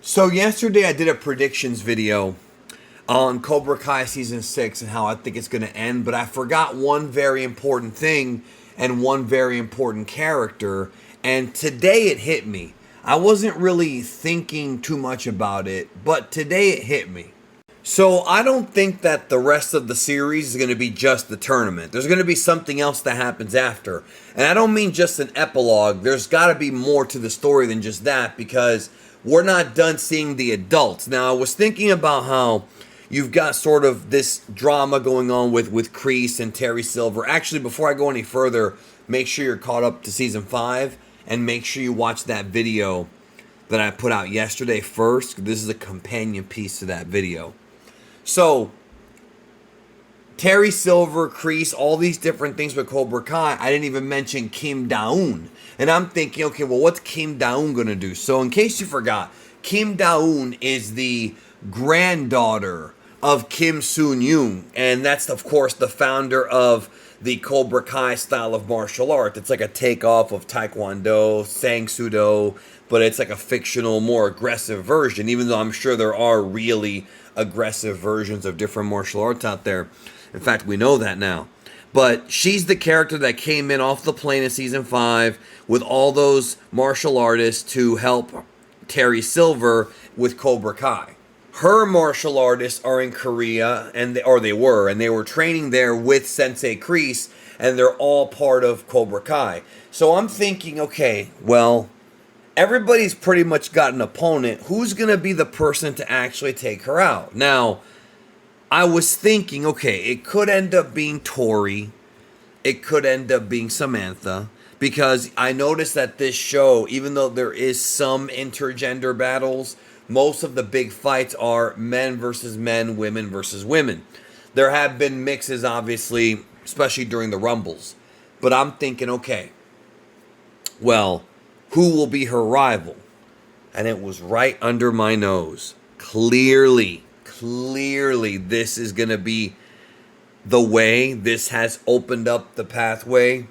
So yesterday I did a predictions video on Cobra Kai season 6 and how I think it's going to end, but I forgot one very important thing and one very important character, and today it hit me. I wasn't really thinking too much about it, but today it hit me. So I don't think that the rest of the series is going to be just the tournament. There's going to be something else that happens after. And I don't mean just an epilogue. There's got to be more to the story than just that, because we're not done seeing the adults. Now, I was thinking about how you've got sort of this drama going on with Kreese and Terry Silver. Actually, before I go any further, make sure you're caught up to season 5 and make sure you watch that video that I put out yesterday first. This is a companion piece to that video. So, Terry Silver, Kreese, all these different things with Cobra Kai. I didn't even mention Kim Da-Eun. And I'm thinking, okay, well, what's Kim Da-Eun going to do? So, in case you forgot, Kim Da-Eun is the granddaughter of Kim Soon-yoon. And that's, of course, the founder of the Cobra Kai style of martial art. It's like a takeoff of Taekwondo, Sang Soo Do, but it's like a fictional, more aggressive version, even though I'm sure there are really aggressive versions of different martial arts out there. In fact, we know that now. But she's the character that came in off the plane in season 5 with all those martial artists to help Terry Silver with Cobra Kai. Her martial artists are in Korea, and they were training there with Sensei Kreese, and they're all part of Cobra Kai. So I'm thinking, okay, well, everybody's pretty much got an opponent. Who's going to be the person to actually take her out? Now, I was thinking, okay, it could end up being Tori. It could end up being Samantha. Because I noticed that this show, even though there is some intergender battles, most of the big fights are men versus men, women versus women. There have been mixes, obviously, especially during the Rumbles. But I'm thinking, okay, well, who will be her rival? And it was right under my nose. Clearly, this is going to be the way. This has opened up the pathway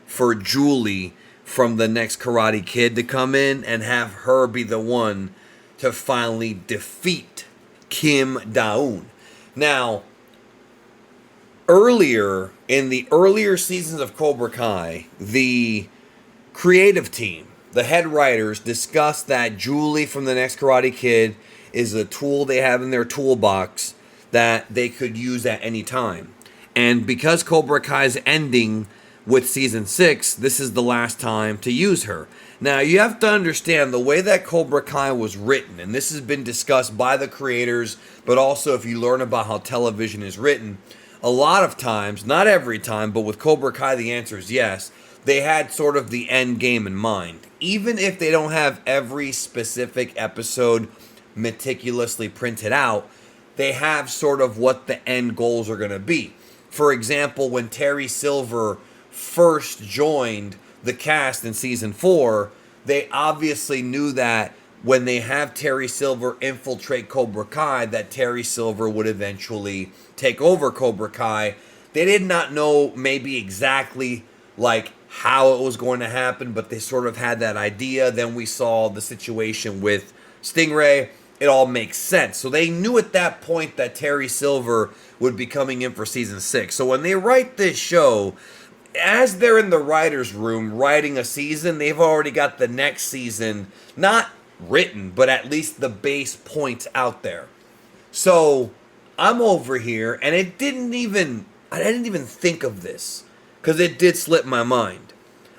for Julie from the next Karate Kid to come in and have her be the one to finally defeat Kim Da-Eun. Now, in the earlier seasons of Cobra Kai, the creative team, the head writers, discussed that Julie from the next Karate Kid is a tool they have in their toolbox that they could use at any time. And because Cobra Kai is ending with season 6, this is the last time to use her. Now, you have to understand the way that Cobra Kai was written, and this has been discussed by the creators, but also if you learn about how television is written, a lot of times, not every time, but with Cobra Kai, the answer is yes, they had sort of the end game in mind. Even if they don't have every specific episode meticulously printed out, they have sort of what the end goals are going to be. For example, when Terry Silver first joined the cast in season 4, they obviously knew that when they have Terry Silver infiltrate Cobra Kai, that Terry Silver would eventually take over Cobra Kai. They did not know maybe exactly like how it was going to happen, but they sort of had that idea. Then we saw the situation with Stingray. It all makes sense. So they knew at that point that Terry Silver would be coming in for season 6. So when they write this show, as they're in the writer's room writing a season, they've already got the next season not written, but at least the base points out there. So I'm over here, and I didn't even think of this, because it did slip my mind.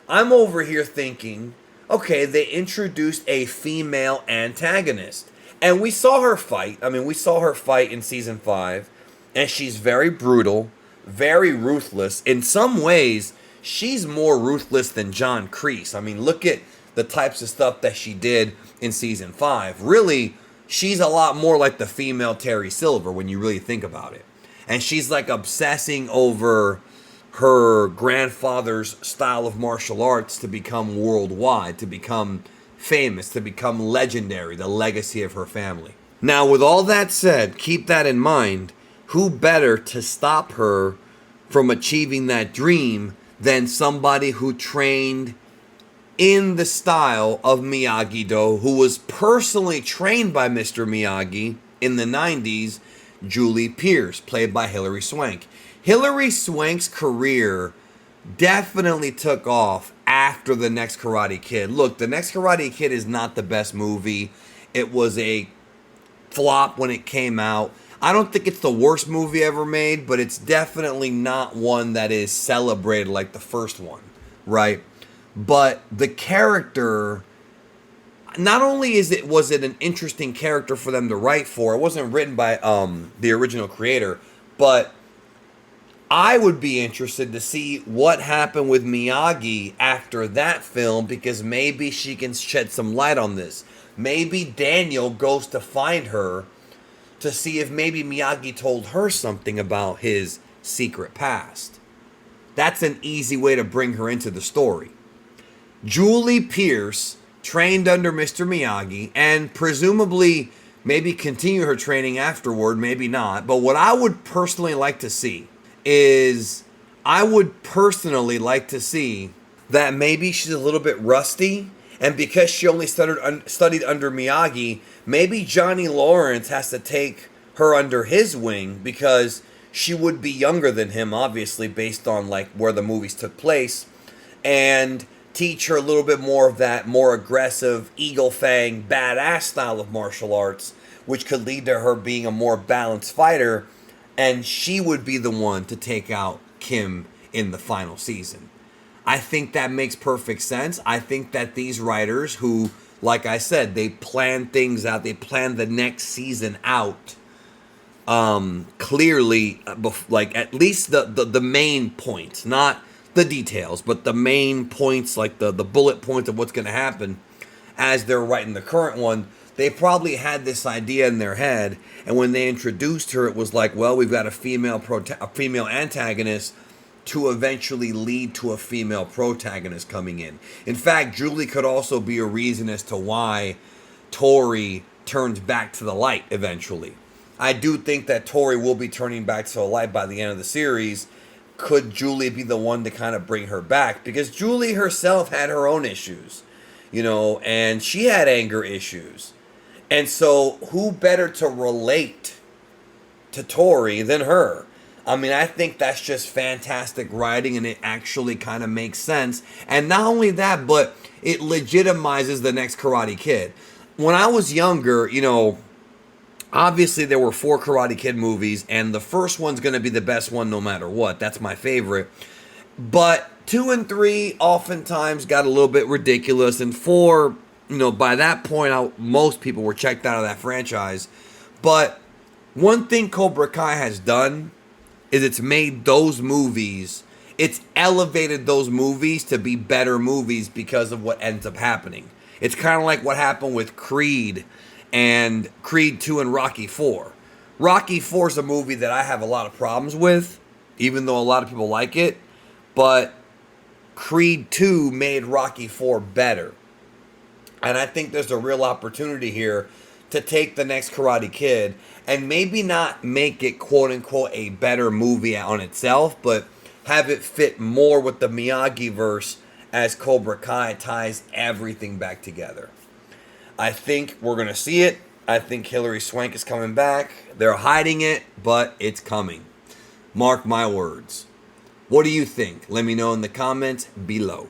I'm over here thinking, okay, they introduced a female antagonist. And we saw her fight. I mean, we saw her fight in season 5. And she's very brutal, very ruthless. In some ways, she's more ruthless than John Kreese. I mean, look at the types of stuff that she did in season 5. Really, she's a lot more like the female Terry Silver when you really think about it. And she's like obsessing over her grandfather's style of martial arts to become worldwide, to become famous, to become legendary, the legacy of her family. Now, with all that said, keep that in mind. Who better to stop her from achieving that dream than somebody who trained in the style of Miyagi-Do, who was personally trained by Mr. Miyagi in the 90s, Julie Pierce, played by Hilary Swank. Hilary Swank's career definitely took off after The Next Karate Kid. Look, The Next Karate Kid is not the best movie. It was a flop when it came out. I don't think it's the worst movie ever made, but it's definitely not one that is celebrated like the first one, right? But the character, not only was it an interesting character for them to write for, it wasn't written by the original creator, but I would be interested to see what happened with Miyagi after that film, because maybe she can shed some light on this. Maybe Daniel goes to find her to see if maybe Miyagi told her something about his secret past. That's an easy way to bring her into the story. Julie Pierce trained under Mr. Miyagi and presumably maybe continue her training afterward, maybe not. But what I would personally like to see is, I would personally like to see that maybe she's a little bit rusty, and because she only studied under Miyagi, maybe Johnny Lawrence has to take her under his wing, because she would be younger than him, obviously, based on like where the movies took place, and teach her a little bit more of that more aggressive, eagle fang, badass style of martial arts, which could lead to her being a more balanced fighter, and she would be the one to take out Kim in the final season. I think that makes perfect sense. I think that these writers who, like I said, they plan things out, they plan the next season out clearly, like at least the main points, not the details, but the main points, like the bullet points of what's going to happen as they're writing the current one. They probably had this idea in their head, and when they introduced her, it was like, well, we've got a female antagonist to eventually lead to a female protagonist coming in. In fact, Julie could also be a reason as to why Tori turns back to the light eventually. I do think that Tori will be turning back to the light by the end of the series. Could Julie be the one to kind of bring her back? Because Julie herself had her own issues, and she had anger issues. And so who better to relate to Tori than her? I mean, I think that's just fantastic writing, and it actually kind of makes sense. And not only that, but it legitimizes The Next Karate Kid. When I was younger, obviously there were 4 Karate Kid movies, and the first one's going to be the best one no matter what. That's my favorite. But 2 and 3 oftentimes got a little bit ridiculous, and 4, by that point, most people were checked out of that franchise. But one thing Cobra Kai has done is it's made those movies, it's elevated those movies to be better movies because of what ends up happening. It's kind of like what happened with Creed and Creed 2 and Rocky 4. Rocky 4 is a movie that I have a lot of problems with, even though a lot of people like it. But Creed 2 made Rocky 4 better. And I think there's a real opportunity here to take The Next Karate Kid and maybe not make it quote-unquote a better movie on itself, but have it fit more with the Miyagi-verse as Cobra Kai ties everything back together. I think we're going to see it. I think Hilary Swank is coming back. They're hiding it, but it's coming. Mark my words. What do you think? Let me know in the comments below.